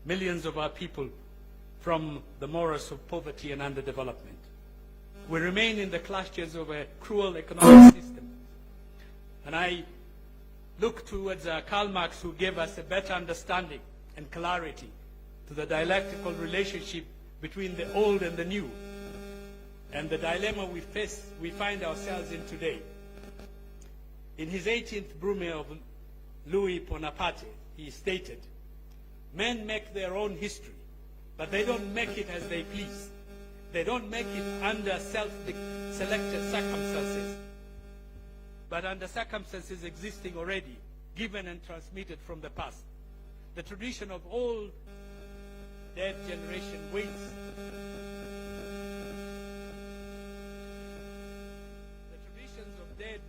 millions of our people from the morass of poverty and underdevelopment. We remain in the clutches of a cruel economic system. And I look towards Karl Marx, who gave us a better understanding and clarity to the dialectical relationship between the old and the new, and the dilemma we find ourselves in today. In his 18th Brumaire of Louis Bonaparte, he stated, "Men make their own history, but they don't make it as they please. They don't make it under self-selected circumstances, but under circumstances existing already, given and transmitted from the past. The tradition of all dead generation waits. The traditions of dead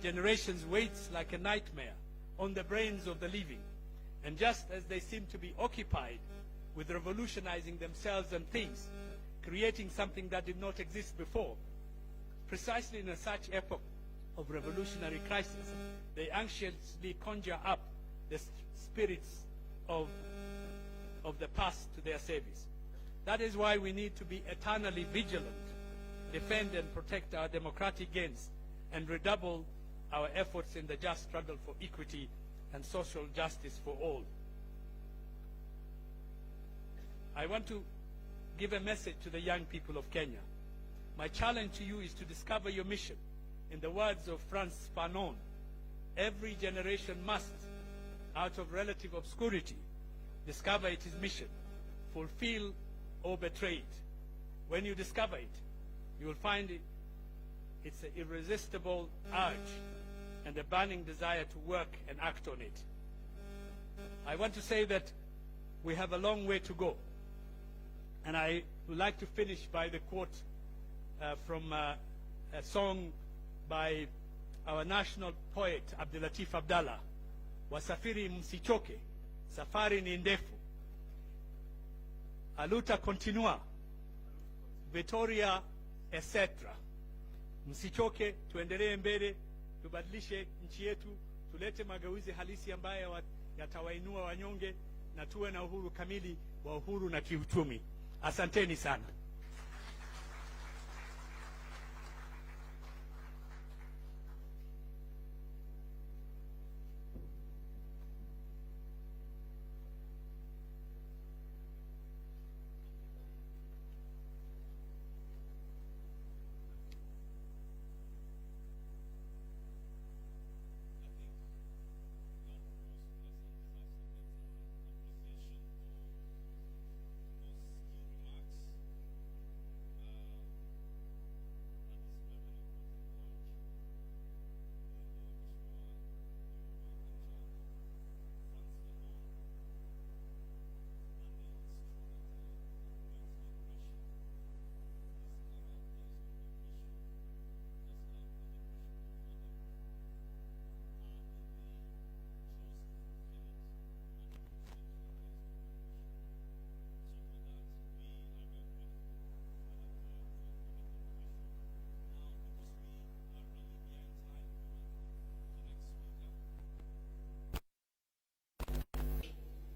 generations waits like a nightmare on the brains of the living. And just as they seem to be occupied with revolutionizing themselves and things, creating something that did not exist before, precisely in such epoch of revolutionary crisis, they anxiously conjure up the spirits of the past to their service. That is why we need to be eternally vigilant, defend and protect our democratic gains, and redouble our efforts in the just struggle for equity and social justice for all." I want to give a message to the young people of Kenya. My challenge to you is to discover your mission. In the words of Frantz Fanon, every generation must, out of relative obscurity, discover its mission, fulfill or betray it. When you discover it, you will find it's an irresistible urge and a burning desire to work and act on it. I want to say that we have a long way to go. And I would like to finish by the quote from a song by our national poet Abdulatif Abdallah, "Wasafiri msichoke, safari ni ndefu. Aluta continua, Victoria etc. Msichoke, tuendelee mbele, tubadilishe nchi yetu, tulete mageuzi halisi ambayo yatawainua wanyonge, na tuwe na uhuru kamili wa uhuru na kiuchumi." Asanteni sana.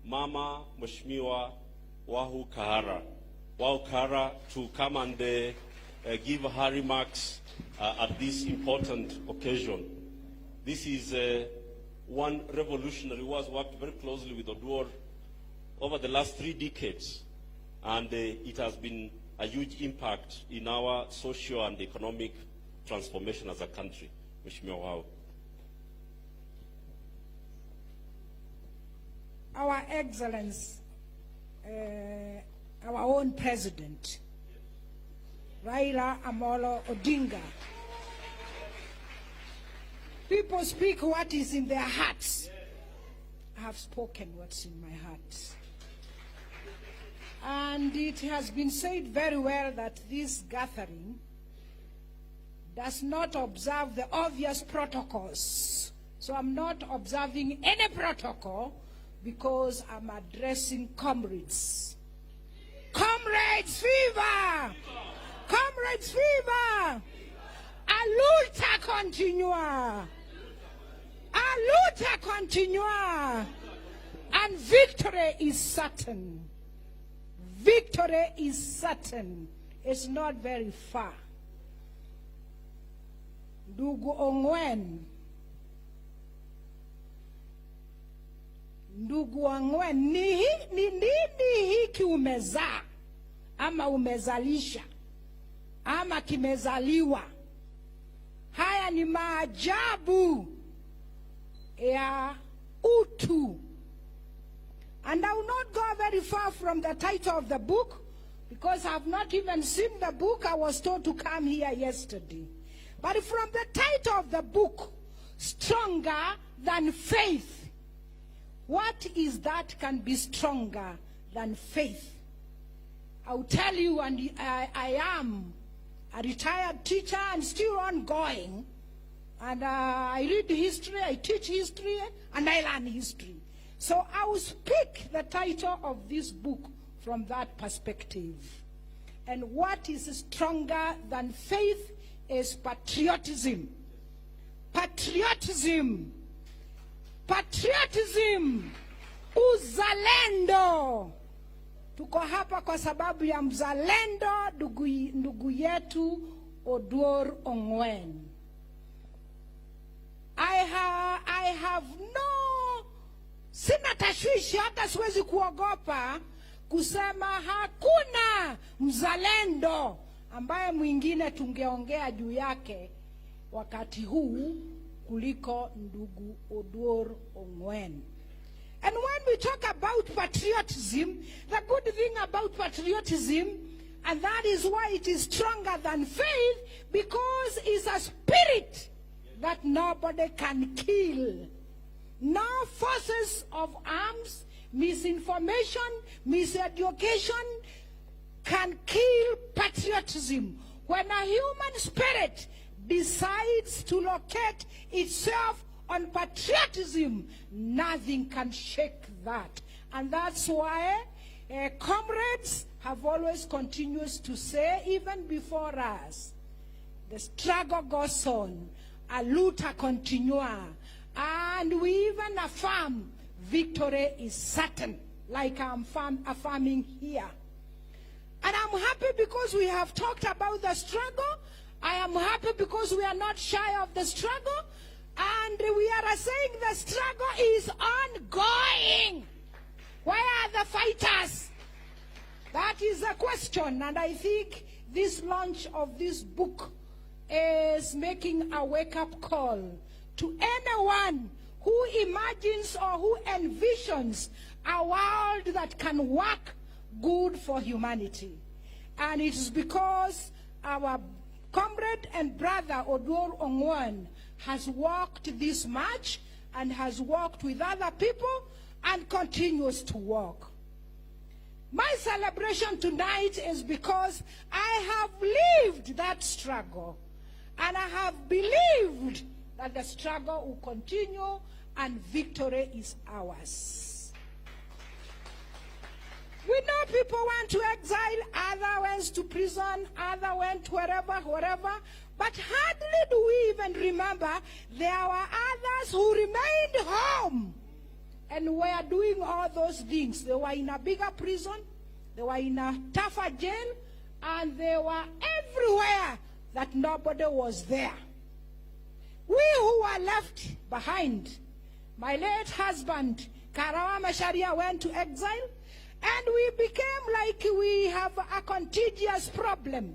Mama Mheshimiwa Wahu Kahara to come and give her remarks at this important occasion. This is one revolutionary who has worked very closely with Oduor over the last 3 decades, and it has been a huge impact in our social and economic transformation as a country. Mheshimiwa Wahu. Our Excellence, our own President, Raila Amolo Odinga. People speak what is in their hearts. I have spoken what's in my heart. And it has been said very well that this gathering does not observe the obvious protocols. So I'm not observing any protocol, because I'm addressing comrades. Comrades, fever! Comrades, fever! A luta continua! A luta continua! A And victory is certain. Victory is certain. It's not very far. Ndugu Ongwen. Ndugu Ongwen, ni nini hiki umezaa? Ama umezalisha? Ama kimezaliwa? Haya ni maajabu ya utu. And I will not go very far from the title of the book, because I have not even seen the book. I was told to come here yesterday. But from the title of the book, Stronger Than Faith. What is that can be stronger than faith? I will tell you, and I am a retired teacher and still ongoing. And I read history, I teach history, and I learn history. So I will speak the title of this book from that perspective. And what is stronger than faith is patriotism. Patriotism. Patriotism. Uzalendo. Tuko hapa kwa sababu ya mzalendo ndugu yetu Oduor Ongwen. I have no, sina tashwishi, hata siwezi kuogopa kusema hakuna mzalendo ambaye mwingine tungeongea juu yake wakati huu kuliko ndugu Oduor Ongwen. And when we talk about patriotism, the good thing about patriotism, and that is why it is stronger than faith, because it's a spirit that nobody can kill. No forces of arms, misinformation, miseducation can kill patriotism. When a human spirit decides to locate itself on patriotism, nothing can shake that. And that's why comrades have always continued to say, even before us, the struggle goes on, a luta continua, and we even affirm victory is certain, like I'm affirming here. And I'm happy because we have talked about the struggle. I am happy because we are not shy of the struggle. And we are saying the struggle is ongoing. Where are the fighters? That is the question. And I think this launch of this book is making a wake-up call to anyone who imagines or who envisions a world that can work good for humanity. And it is because our comrade and brother Oduor Ongwen has walked this march and has walked with other people and continues to walk. My celebration tonight is because I have lived that struggle, and I have believed that the struggle will continue and victory is ours. We know people went to exile, others went to prison, others went wherever. But hardly do we even remember there were others who remained home and were doing all those things. They were in a bigger prison, they were in a tougher jail, and they were everywhere that nobody was there. We who were left behind, my late husband, Karawa Macharia, went to exile, and we became like we have a contagious problem.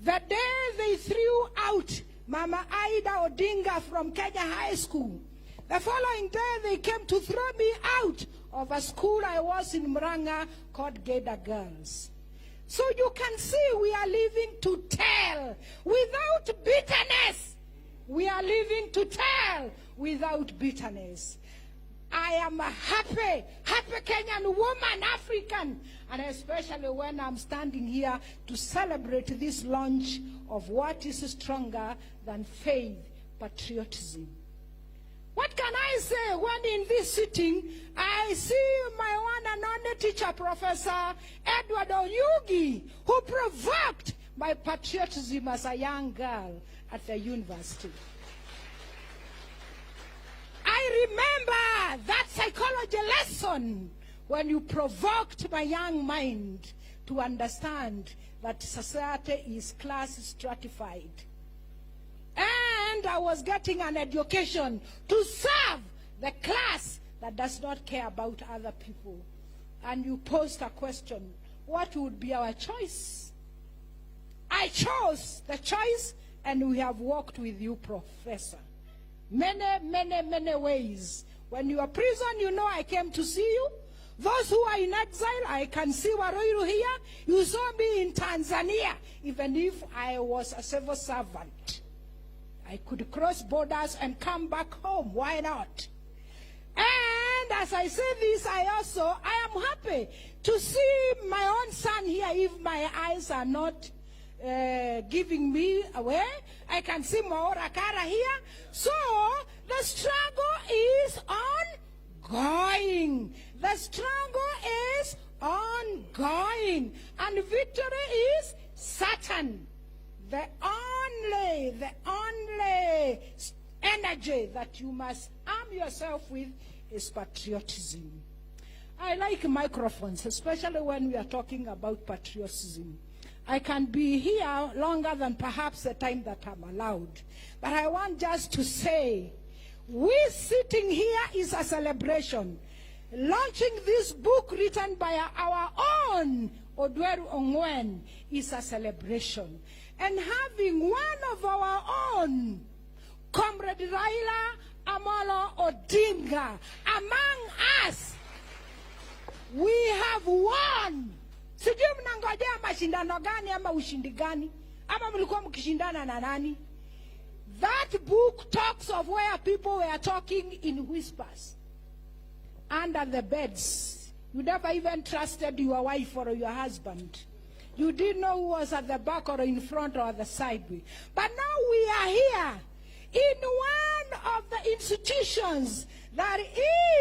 The day they threw out Mama Aida Odinga from Kenya High School, the following day they came to throw me out of a school I was in Muranga called Geda Girls. So you can see we are living to tell without bitterness. We are living to tell without bitterness. I am a happy Kenyan woman, African, and especially when I'm standing here to celebrate this launch of what is stronger than faith, patriotism. What can I say when in this sitting I see my one and only teacher, Professor Edward Oyugi, who provoked my patriotism as a young girl at the university. I remember that psychology lesson when you provoked my young mind to understand that society is class stratified. And I was getting an education to serve the class that does not care about other people. And you posed a question, what would be our choice? I chose the choice, and we have walked with you, Professor. Many ways. When you are prison, you know I came to see you. Those who are in exile, I can see Waroiru here. You saw me in Tanzania, even if I was a civil servant. I could cross borders and come back home. Why not? And as I say this, I am happy to see my own son here. If my eyes are not giving me away, I can see Maora Kara here. So the struggle is ongoing. The struggle is ongoing. And victory is certain. The only energy that you must arm yourself with is patriotism. I like microphones, especially when we are talking about patriotism. I can be here longer than perhaps the time that I'm allowed. But I want just to say, we sitting here is a celebration. Launching this book written by our own Oduor Ongwen is a celebration. And having one of our own, Comrade Raila Amolo Odinga, among us, we have won. Sijui mnangojea mashindano gani ama ushindi gani? Ama mlikuwa mkishindana na nani? That book talks of where people were talking in whispers, under the beds. You never even trusted your wife or your husband. You didn't know who was at the back or in front or at the side. But now we are here in one of the institutions that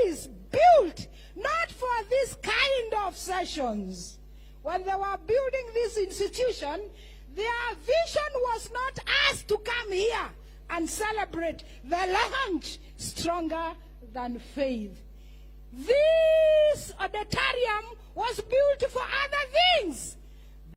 is built not for this kind of sessions. When they were building this institution, their vision was not us to come here and celebrate the launch stronger than faith. This auditorium was built for other things.